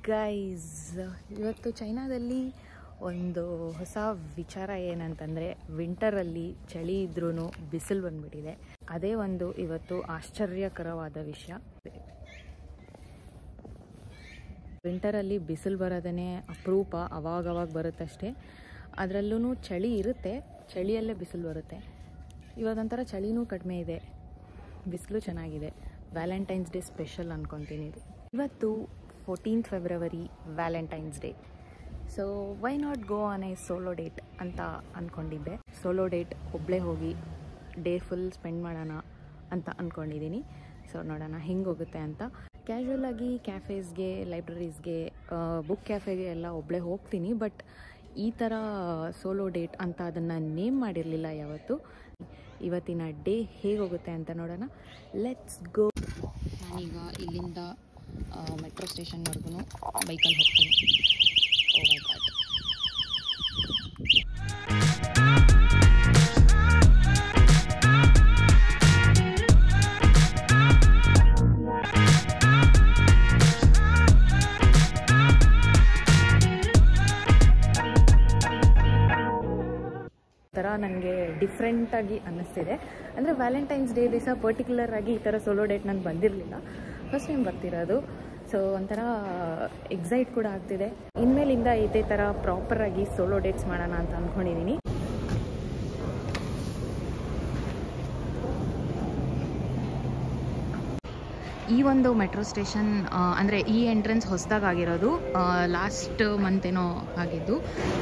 Guys, ಇವತ್ತು ಚೈನಾದಲ್ಲಿ ಒಂದು ಹೊಸ ವಿಚಾರ ಏನಂತಂದರೆ, ವಿಂಟರಲ್ಲಿ ಚಳಿ ಇದ್ರೂ ಬಿಸಿಲು ಬಂದ್ಬಿಟ್ಟಿದೆ. ಅದೇ ಒಂದು ಇವತ್ತು ಆಶ್ಚರ್ಯಕರವಾದ ವಿಷಯ. ವಿಂಟರಲ್ಲಿ ಬಿಸಿಲು ಬರೋದೇ ಅಪರೂಪ, ಅವಾಗವಾಗ ಬರುತ್ತಷ್ಟೇ. ಅದರಲ್ಲೂ ಚಳಿ ಇರುತ್ತೆ, ಚಳಿಯಲ್ಲೇ ಬಿಸಿಲು ಬರುತ್ತೆ. ಇವತ್ತೊಂಥರ ಚಳಿನೂ ಕಡಿಮೆ ಇದೆ, ಬಿಸಿಲು ಚೆನ್ನಾಗಿದೆ. ವ್ಯಾಲೆಂಟೈನ್ಸ್ ಡೇ ಸ್ಪೆಷಲ್ ಅಂದ್ಕೊತೀನಿ ಇದು. ಇವತ್ತು 14th February Valentine's day. So why not go on A solo date ಅಂತ ಅಂದ್ಕೊಂಡಿದ್ದೆ. ಸೋಲೋ ಡೇಟ್ ಒಬ್ಬಳೇ ಹೋಗಿ ಡೇ ಫುಲ್ ಸ್ಪೆಂಡ್ ಮಾಡೋಣ ಅಂತ ಅಂದ್ಕೊಂಡಿದ್ದೀನಿ. ಸೊ ನೋಡೋಣ ಹೆಂಗೆ ಹೋಗುತ್ತೆ ಅಂತ. ಕ್ಯಾಶುವಲ್ ಆಗಿ ಕ್ಯಾಫೇಸ್ಗೆ, ಲೈಬ್ರರೀಸ್ಗೆ, ಬುಕ್ ಕ್ಯಾಫೆಗೆ ಎಲ್ಲ ಒಬ್ಬಳೇ ಹೋಗ್ತೀನಿ. ಬಟ್ ಈ ಥರ ಸೋಲೋ ಡೇಟ್ ಅಂತ ಅದನ್ನು ನೇಮ್ ಮಾಡಿರಲಿಲ್ಲ ಯಾವತ್ತು. ಇವತ್ತಿನ ಡೇ ಹೇಗೆ ಹೋಗುತ್ತೆ ಅಂತ ನೋಡೋಣ. Let's go. ನಾನೀಗ ಇಲ್ಲಿಂದ ಮೆಟ್ರೋ ಸ್ಟೇಷನ್ವರೆಗೂ ಬೈಕಲ್ಲಿ ಹೋಗ್ತೀನಿ. ಓ ಮೈ ಗಾಡ್. ಥರ ನನಗೆ ಡಿಫ್ರೆಂಟಾಗಿ ಅನ್ನಿಸ್ತಿದೆ. ಅಂದರೆ ವ್ಯಾಲೆಂಟೈನ್ಸ್ ಡೇ ದಿವಸ ಪರ್ಟಿಕ್ಯುಲರ್ ಆಗಿ ಈ ಥರ ಸೋಲೋ ಡೇಟ್ ನನಗೆ ಬಂದಿರಲಿಲ್ಲ, ಫಸ್ಟ್ ಟೈಮ್ ಬರ್ತಿರೋದು. ಸೊ ಒಂಥರ ಎಕ್ಸೈಟ್ ಕೂಡ ಆಗ್ತಿದೆ. ಇನ್ಮೇಲಿಂದ ಇದೇ ಥರ ಪ್ರಾಪರಾಗಿ ಸೋಲೋ ಡೇಟ್ಸ್ ಮಾಡೋಣ ಅಂತ ಅಂದ್ಕೊಂಡಿದ್ದೀನಿ. ಈ ಒಂದು ಮೆಟ್ರೋ ಸ್ಟೇಷನ್ ಅಂದರೆ ಈ ಎಂಟ್ರೆನ್ಸ್ ಹೊಸದಾಗಿರೋದು, ಲಾಸ್ಟ್ ಮಂತ್ ಏನೋ ಆಗಿದ್ದು.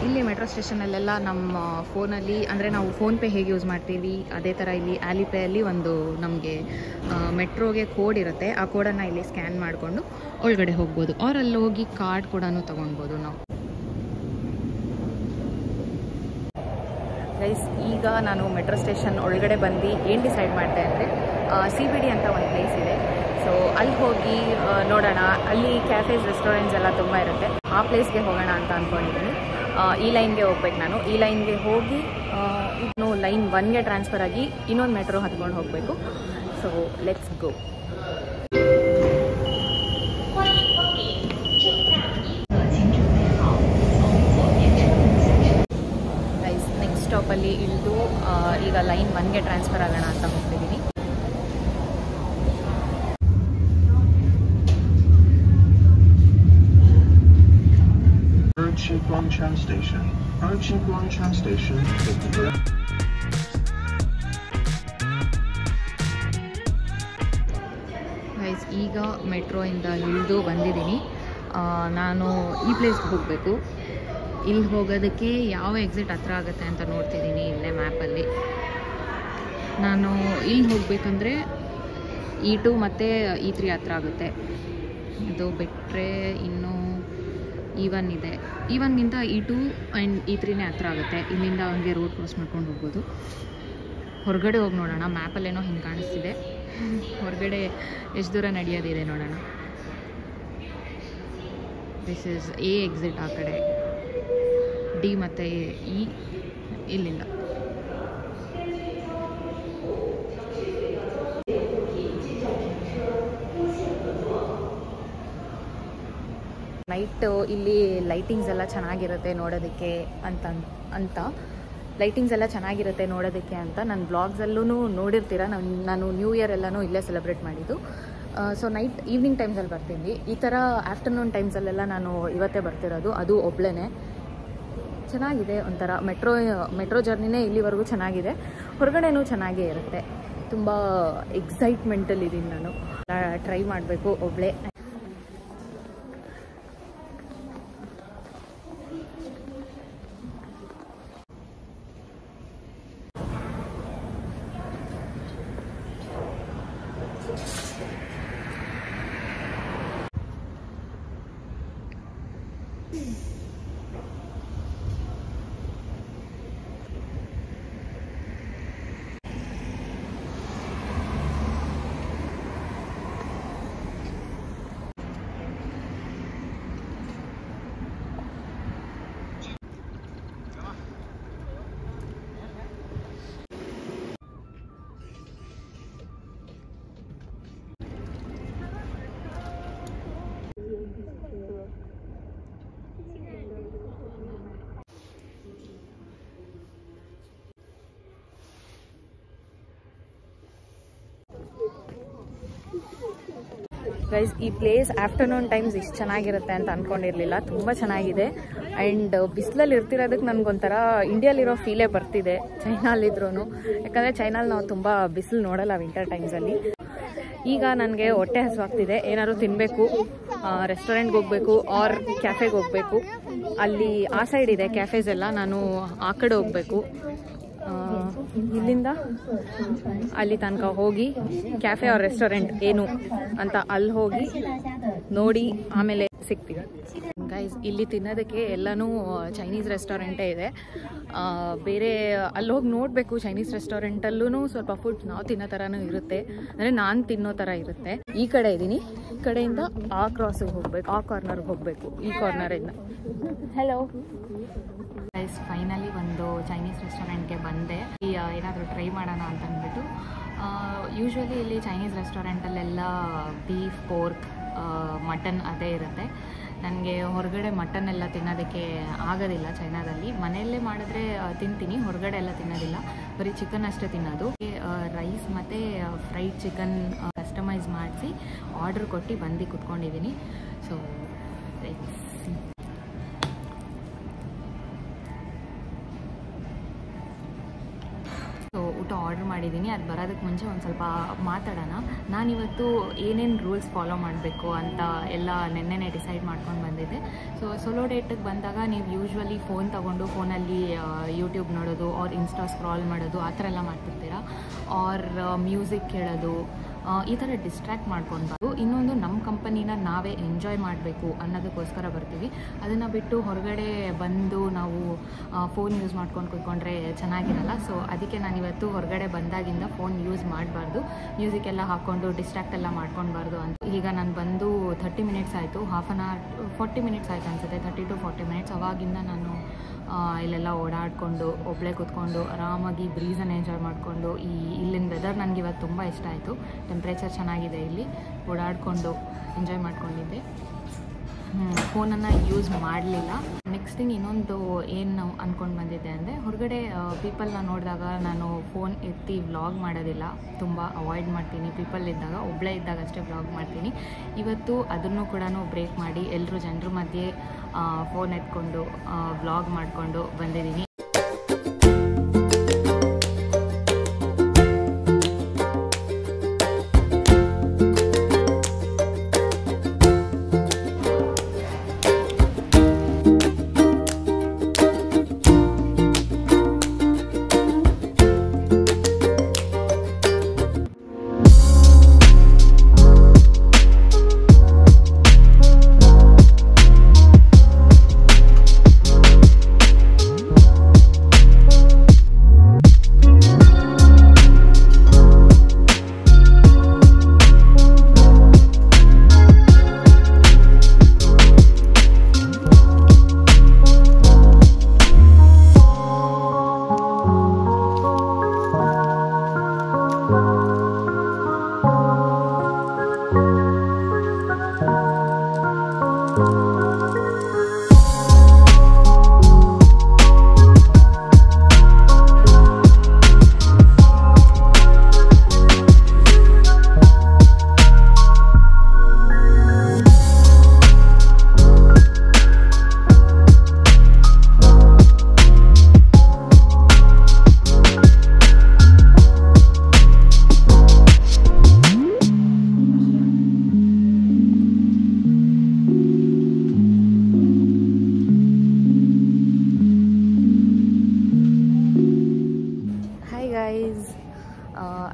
ಇಲ್ಲಿ ಮೆಟ್ರೋ ಸ್ಟೇಷನಲ್ಲೆಲ್ಲ ನಮ್ಮ ಫೋನಲ್ಲಿ, ಅಂದರೆ ನಾವು ಫೋನ್ಪೇ ಹೇಗೆ ಯೂಸ್ ಮಾಡ್ತೀವಿ ಅದೇ ಥರ ಇಲ್ಲಿ ಆಲಿಪೇಯಲ್ಲಿ ಒಂದು ನಮಗೆ ಮೆಟ್ರೋಗೆ ಕೋಡ್ ಇರುತ್ತೆ. ಆ ಕೋಡನ್ನು ಇಲ್ಲಿ ಸ್ಕ್ಯಾನ್ ಮಾಡಿಕೊಂಡು ಒಳಗಡೆ ಹೋಗ್ಬೋದು. ಅಲ್ಲಿ ಹೋಗಿ ಕಾರ್ಡ್ ಕೂಡ ತೊಗೊಳ್ಬೋದು ನಾವು. ಗೈಸ್, ಈಗ ನಾನು ಮೆಟ್ರೋ ಸ್ಟೇಷನ್ ಒಳಗಡೆ ಬಂದು ಏನು ಡಿಸೈಡ್ ಮಾಡಿದೆ ಅಂದರೆ, CBD ಅಂತ ಒಂದು ಪ್ಲೇಸ್ ಇದೆ. ಸೊ ಅಲ್ಲಿ ಹೋಗಿ ನೋಡೋಣ. ಅಲ್ಲಿ ಕ್ಯಾಫೇಸ್, ರೆಸ್ಟೋರೆಂಟ್ಸ್ ಎಲ್ಲ ತುಂಬ ಇರುತ್ತೆ. ಆ ಪ್ಲೇಸ್ಗೆ ಹೋಗೋಣ ಅಂತ ಅಂದ್ಕೊಂಡಿದ್ದೀನಿ. ಈ ಲೈನ್ಗೆ ಹೋಗ್ಬೇಕು ನಾನು. ಈ ಲೈನ್ಗೆ ಹೋಗಿ ಇನ್ನು ಲೈನ್ 1ಗೆ ಟ್ರಾನ್ಸ್ಫರ್ ಆಗಿ ಇನ್ನೊಂದು ಮೆಟ್ರೋ ಹತ್ಕೊಂಡು ಹೋಗಬೇಕು. So let's go. ನೆಕ್ಸ್ಟ್ ಸ್ಟಾಪಲ್ಲಿ ಇಳಿದು ಈಗ ಲೈನ್ 1ಗೆ ಟ್ರಾನ್ಸ್ಫರ್ ಆಗೋಣ ಅಂತ ಹೋಗ್ತಿದ್ದೀನಿ. Guangshan Station. Guangshan Station. Guys, ಈಗ ಮೆಟ್ರೋಯಿಂದ ಇಳಿದು ಬಂದಿದ್ದೀನಿ. ನಾನು ಈ ಪ್ಲೇಸ್ಗೆ ಹೋಗಬೇಕು. ಇಲ್ಲಿ ಹೋಗೋದಕ್ಕೆ ಯಾವ ಎಕ್ಸಿಟ್ ಹತ್ರ ಆಗುತ್ತೆ ಅಂತ ನೋಡ್ತಿದ್ದೀನಿ ಇಲ್ಲೇ ಮ್ಯಾಪಲ್ಲಿ. ನಾನು ಇಲ್ಲಿ ಹೋಗಬೇಕಂದ್ರೆ E2 ಮತ್ತು E3 ಹತ್ರ ಆಗುತ್ತೆ. ಇದು ಬಿಟ್ಟರೆ ಇನ್ನೂ E1 ಇದೆ. E1ಗಿಂತ E2 ಆ್ಯಂಡ್ E3ನೇ ಹತ್ರ ಆಗುತ್ತೆ. ಇಲ್ಲಿಂದ ಹಂಗೆ ರೋಡ್ ಕ್ರಾಸ್ ಮಾಡ್ಕೊಂಡು ಹೋಗ್ಬೋದು. ಹೊರಗಡೆ ಹೋಗಿ ನೋಡೋಣ. ಮ್ಯಾಪಲ್ಲೇನೋ ಹಿಂಗೆ ಕಾಣಿಸ್ತಿದೆ. ಹೊರಗಡೆ ಎಷ್ಟು ದೂರ ನಡೆಯೋದಿದೆ ನೋಡೋಣ. ದಿಸ್ ಈಸ್ A ಎಕ್ಸಿಟ್, ಆ ಕಡೆ D ಮತ್ತು E ಇಲ್ಲಿಂದ. ನೈಟ್ ಇಲ್ಲಿ ಲೈಟಿಂಗ್ಸ್ ಎಲ್ಲ ಚೆನ್ನಾಗಿರುತ್ತೆ ನೋಡೋದಕ್ಕೆ ಅಂತ ಲೈಟಿಂಗ್ಸ್ ಎಲ್ಲ ಚೆನ್ನಾಗಿರುತ್ತೆ ನೋಡೋದಕ್ಕೆ ಅಂತ ನನ್ನ ಬ್ಲಾಗ್ಸಲ್ಲೂ ನೋಡಿರ್ತೀರ. ನಾನು ನ್ಯೂ ಇಯರ್ ಎಲ್ಲನೂ ಇಲ್ಲೇ ಸೆಲೆಬ್ರೇಟ್ ಮಾಡಿದ್ದು. ಸೊ ನೈಟ್ ಈವ್ನಿಂಗ್ ಟೈಮ್ಸಲ್ಲಿ ಬರ್ತೀನಿ. ಈ ಥರ ಆಫ್ಟರ್ನೂನ್ ಟೈಮ್ಸಲ್ಲೆಲ್ಲ ನಾನು ಇವತ್ತೇ ಬರ್ತಿರೋದು, ಅದು ಒಬ್ಳೇ. ಚೆನ್ನಾಗಿದೆ ಒಂಥರ. ಮೆಟ್ರೋ ಜರ್ನಿನೇ ಇಲ್ಲಿವರೆಗೂ ಚೆನ್ನಾಗಿದೆ. ಹೊರಗಡೆನೂ ಚೆನ್ನಾಗೇ ಇರುತ್ತೆ. ತುಂಬ ಎಕ್ಸೈಟ್ಮೆಂಟಲ್ಲಿದ್ದೀನಿ ನಾನು. ಟ್ರೈ ಮಾಡಬೇಕು ಒಬ್ಳೇ. ಗೈಸ್, ಈ ಪ್ಲೇಸ್ ಆಫ್ಟರ್ನೂನ್ ಟೈಮ್ಸ್ ಇಷ್ಟು ಚೆನ್ನಾಗಿರುತ್ತೆ ಅಂತ ಅಂದ್ಕೊಂಡಿರಲಿಲ್ಲ. ತುಂಬ ಚೆನ್ನಾಗಿದೆ. ಆ್ಯಂಡ್ ಬಿಸಿಲಲ್ಲಿ ಇರ್ತಿರೋದಕ್ಕೆ ನನಗೊಂಥರ ಇಂಡಿಯಾಲಿರೋ ಫೀಲೇ ಬರ್ತಿದೆ ಚೈನಾಲಿದ್ರೂ. ಯಾಕಂದರೆ ಚೈನಲ್ಲಿ ನಾವು ತುಂಬ ಬಿಸಿಲು ನೋಡಲ್ಲ ವಿಂಟರ್ ಟೈಮ್ಸಲ್ಲಿ. ಈಗ ನನಗೆ ಹೊಟ್ಟೆ ಹಸಿವಾಗ್ತಿದೆ, ಏನಾದ್ರು ತಿನ್ನಬೇಕು, ರೆಸ್ಟೋರೆಂಟ್ಗೆ ಹೋಗಬೇಕು ಆರ್ ಕ್ಯಾಫೆಗೆ ಹೋಗಬೇಕು. ಅಲ್ಲಿ ಆ ಸೈಡ್ ಇದೆ ಕ್ಯಾಫೇಸ್ ಎಲ್ಲ, ನಾನು ಆ ಕಡೆ ಹೋಗಬೇಕು. ಇಲ್ಲಿಂದ ಅಲ್ಲಿ ತನಕ ಹೋಗಿ ಕ್ಯಾಫೆ ಆರ್ ರೆಸ್ಟೋರೆಂಟ್ ಏನು ಅಂತ ಅಲ್ಲಿ ಹೋಗಿ ನೋಡಿ ಆಮೇಲೆ ಸಿಗ್ತೀವಿ. ಗೈಸ್, ಇಲ್ಲಿ ತಿನ್ನೋದಕ್ಕೆ ಎಲ್ಲನೂ ಚೈನೀಸ್ ರೆಸ್ಟೋರೆಂಟೇ ಇದೆ. ಬೇರೆ ಅಲ್ಲಿ ಹೋಗಿ ನೋಡಬೇಕು. ಚೈನೀಸ್ ರೆಸ್ಟೋರೆಂಟಲ್ಲೂ ಸ್ವಲ್ಪ ಫುಡ್ ನಾವು ತಿನ್ನೋ ಥರನೂ ಇರುತ್ತೆ, ಅಂದರೆ ನಾನು ತಿನ್ನೋ ಥರ ಇರುತ್ತೆ. ಈ ಕಡೆ ಇದ್ದೀನಿ, ಈ ಕಡೆಯಿಂದ ಆ ಕ್ರಾಸಿಗೆ ಹೋಗಬೇಕು, ಆ ಕಾರ್ನರ್ಗೆ ಹೋಗಬೇಕು, ಈ ಕಾರ್ನರಿಂದ. ಹಲೋ ಗೈಸ್, ಫೈನಲಿ ಒಂದು ಚೈನೀಸ್ ರೆಸ್ಟೋರೆಂಟ್ಗೆ ಬಂದೆ. ಏನಾದರೂ ಟ್ರೈ ಮಾಡೋಣ ಅಂತ ಅಂದ್ಬಿಟ್ಟು. ಯೂಶ್ವಲಿ ಇಲ್ಲಿ ಚೈನೀಸ್ ರೆಸ್ಟೋರೆಂಟಲ್ಲೆಲ್ಲ ಬೀಫ್, ಪೋರ್ಕ್, ಮಟನ್ ಅದೇ ಇರುತ್ತೆ. ನನಗೆ ಹೊರಗಡೆ ಮಟನ್ ಎಲ್ಲ ತಿನ್ನೋದಕ್ಕೆ ಆಗೋದಿಲ್ಲ ಚೈನಾದಲ್ಲಿ. ಮನೆಯಲ್ಲೇ ಮಾಡಿದ್ರೆ ತಿಂತೀನಿ, ಹೊರಗಡೆ ಎಲ್ಲ ತಿನ್ನೋದಿಲ್ಲ. ಬರೀ ಚಿಕನ್ ಅಷ್ಟೇ ತಿನ್ನೋದು. ರೈಸ್ ಮತ್ತು ಫ್ರೈಡ್ ಚಿಕನ್ ಕಸ್ಟಮೈಸ್ ಮಾಡಿಸಿ ಆರ್ಡ್ರ್ ಕೊಟ್ಟು ಬಂದು ಕುತ್ಕೊಂಡಿದ್ದೀನಿ. ಸೊ ಊಟ ಆರ್ಡ್ರ್ ಮಾಡಿದ್ದೀನಿ. ಅದು ಬರೋದಕ್ಕೆ ಮುಂಚೆ ಒಂದು ಸ್ವಲ್ಪ ಮಾತಾಡೋಣ. ನಾನಿವತ್ತು ಏನೇನು ರೂಲ್ಸ್ ಫಾಲೋ ಮಾಡಬೇಕು ಅಂತ ಎಲ್ಲ ನೆನ್ನೆನೇ ಡಿಸೈಡ್ ಮಾಡ್ಕೊಂಡು ಬಂದಿದ್ದೆ. ಸೊ ಸೋಲೋ ಡೇಟಿಗೆ ಬಂದಾಗ ನೀವು ಯೂಶ್ವಲಿ ಫೋನ್ ತೊಗೊಂಡು ಫೋನಲ್ಲಿ ಯೂಟ್ಯೂಬ್ ನೋಡೋದು ಆರ್ ಇನ್ಸ್ಟಾ ಸ್ಕ್ರಾಲ್ ಮಾಡೋದು ಆ ಥರ ಎಲ್ಲ ಮಾಡ್ತಿರ್ತೀರ, ಆರ್ ಮ್ಯೂಸಿಕ್ ಕೇಳೋದು, ಈ ಥರ ಡಿಸ್ಟ್ರ್ಯಾಕ್ಟ್ ಮಾಡ್ಕೊಳ್ಬಾರ್ದು. ಇನ್ನೊಂದು, ನಮ್ಮ ಕಂಪನಿನ ನಾವೇ ಎಂಜಾಯ್ ಮಾಡಬೇಕು ಅನ್ನೋದಕ್ಕೋಸ್ಕರ ಬರ್ತೀವಿ. ಅದನ್ನು ಬಿಟ್ಟು ಹೊರಗಡೆ ಬಂದು ನಾವು ಫೋನ್ ಯೂಸ್ ಮಾಡ್ಕೊಂಡು ಕೂತ್ಕೊಂಡ್ರೆ ಚೆನ್ನಾಗಿರಲ್ಲ. ಸೊ ಅದಕ್ಕೆ ನಾನಿವತ್ತು ಹೊರಗಡೆ ಬಂದಾಗಿಂದ ಫೋನ್ ಯೂಸ್ ಮಾಡಬಾರ್ದು, ಮ್ಯೂಸಿಕ್ ಎಲ್ಲ ಹಾಕ್ಕೊಂಡು ಡಿಸ್ಟ್ರ್ಯಾಕ್ಟ್ ಎಲ್ಲ ಮಾಡ್ಕೊಳ್ಬಾರ್ದು ಅಂತ. ಈಗ ನಾನು ಬಂದು 30 ಮಿನಿಟ್ಸ್ ಆಯಿತು, ಹಾಫ್ ಆನ್ ಅವರ್ 40 ಮಿನಿಟ್ಸ್ ಆಯಿತು ಅನಿಸುತ್ತೆ, 30 to 40 ಮಿನಿಟ್ಸ್. ಅವಾಗಿಂದ ನಾನು ಇಲ್ಲೆಲ್ಲ ಓಡಾಡಿಕೊಂಡು ಒಬ್ಬಳೇ ಕೂತ್ಕೊಂಡು ಆರಾಮಾಗಿ ಬ್ರೀಸನ್ನು ಎಂಜಾಯ್ ಮಾಡಿಕೊಂಡು, ಇಲ್ಲಿನ ವೆದರ್ ನನಗೆ ಇವತ್ತು ತುಂಬ ಇಷ್ಟ ಆಯಿತು. ಟೆಂಪ್ರೇಚರ್ ಚೆನ್ನಾಗಿದೆ, ಇಲ್ಲಿ ಓಡಾಡಿಕೊಂಡು ಎಂಜಾಯ್ ಮಾಡ್ಕೊಂಡಿದ್ದೆ. ಫೋನನ್ನು ಯೂಸ್ ಮಾಡಲಿಲ್ಲ. ನೆಕ್ಸ್ಟ್ ಥಿಂಗ್, ಇನ್ನೊಂದು ಏನು ಅಂದ್ಕೊಂಡು ಬಂದಿದ್ದೆ ಅಂದರೆ, ಹೊರಗಡೆ ಪೀಪಲ್ನ ನೋಡಿದಾಗ ನಾನು ಫೋನ್ ಎತ್ತಿ ವ್ಲಾಗ್ ಮಾಡೋದಿಲ್ಲ, ತುಂಬ ಅವಾಯ್ಡ್ ಮಾಡ್ತೀನಿ. ಪೀಪಲ್ ಇದ್ದಾಗ, ಒಬ್ಬಳೇ ಇದ್ದಾಗ ಅಷ್ಟೇ ವ್ಲಾಗ್ ಮಾಡ್ತೀನಿ. ಇವತ್ತು ಅದನ್ನು ಕೂಡ ಬ್ರೇಕ್ ಮಾಡಿ ಎಲ್ಲರೂ ಜನರ ಮಧ್ಯೆ ಫೋನ್ ಎತ್ಕೊಂಡು ವ್ಲಾಗ್ ಮಾಡಿಕೊಂಡು ಬಂದಿದ್ದೀನಿ.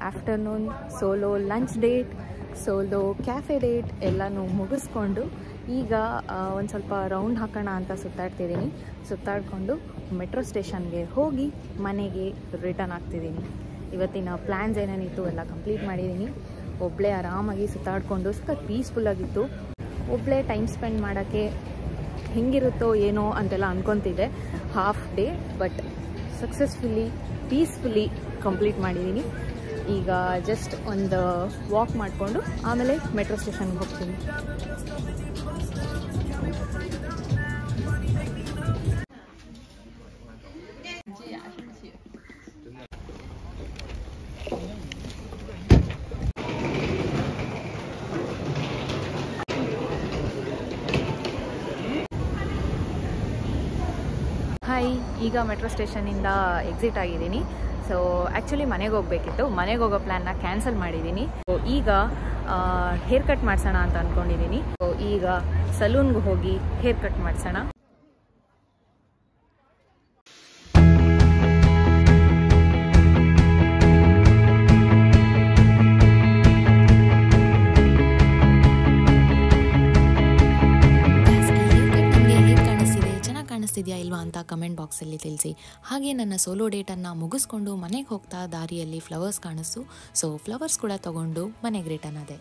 Afternoon solo lunch date, solo cafe date ಎಲ್ಲನೂ ಮುಗಿಸ್ಕೊಂಡು ಈಗ ಒಂದು ಸ್ವಲ್ಪ ರೌಂಡ್ ಹಾಕೋಣ ಅಂತ ಸುತ್ತಾಡ್ತಿದ್ದೀನಿ. ಸುತ್ತಾಡಿಕೊಂಡು ಮೆಟ್ರೋ ಸ್ಟೇಷನ್ಗೆ ಹೋಗಿ ಮನೆಗೆ ರಿಟರ್ನ್ ಆಗ್ತಿದ್ದೀನಿ. ಇವತ್ತಿನ ಪ್ಲ್ಯಾನ್ಸ್ ಏನೇನಿತ್ತು ಎಲ್ಲ ಕಂಪ್ಲೀಟ್ ಮಾಡಿದ್ದೀನಿ. ಒಬ್ಬಳೇ ಆರಾಮಾಗಿ ಸುತ್ತಾಡಿಕೊಂಡು ಸಖತ್ ಪೀಸ್ಫುಲ್ಲಾಗಿತ್ತು. ಒಬ್ಬಳೇ ಟೈಮ್ ಸ್ಪೆಂಡ್ ಮಾಡೋಕ್ಕೆ ಹೆಂಗಿರುತ್ತೋ ಏನೋ ಅಂತೆಲ್ಲ ಅಂದ್ಕೊತಿದ್ದೆ half day, but successfully peacefully complete ಮಾಡಿದ್ದೀನಿ. ಈಗ ಜಸ್ಟ್ ಒಂದು ವಾಕ್ ಮಾಡಿಕೊಂಡು ಆಮೇಲೆ ಮೆಟ್ರೋ ಸ್ಟೇಷನ್ಗೆ ಹೋಗ್ತೀನಿ. ಈಗ ಮೆಟ್ರೋ ಸ್ಟೇಷನಿಂದ ಎಕ್ಸಿಟ್ ಆಗಿದ್ದೀನಿ. ಸೊ ಆ್ಯಕ್ಚುಲಿ ಮನೆಗೆ ಹೋಗಬೇಕಿತ್ತು, ಮನೆಗೆ ಹೋಗೋ ಪ್ಲ್ಯಾನ್ನ ಕ್ಯಾನ್ಸಲ್ ಮಾಡಿದ್ದೀನಿ. ಸೊ ಈಗ ಹೇರ್ ಕಟ್ ಮಾಡಿಸೋಣ ಅಂತ ಅಂದ್ಕೊಂಡಿದ್ದೀನಿ. ಸೊ ಈಗ ಸಲೂನ್ಗೆ ಹೋಗಿ ಹೇರ್ ಕಟ್ ಮಾಡಿಸೋಣ. ಇದೆಯಾ ಇಲ್ವಾ ಅಂತ ಕಮೆಂಟ್ ಬಾಕ್ಸಲ್ಲಿ ತಿಳಿಸಿ. ಹಾಗೆ ನನ್ನ ಸೋಲೋ ಡೇಟನ್ನು ಮುಗಿಸ್ಕೊಂಡು ಮನೆಗೆ ಹೋಗ್ತಾ ದಾರಿಯಲ್ಲಿ ಫ್ಲವರ್ಸ್ ಕಾಣಿಸ್ತು. ಸೊ ಫ್ಲವರ್ಸ್ ಕೂಡ ತೊಗೊಂಡು ಮನೆಗೆ ರಿಟರ್ನ್ ಆದೆ.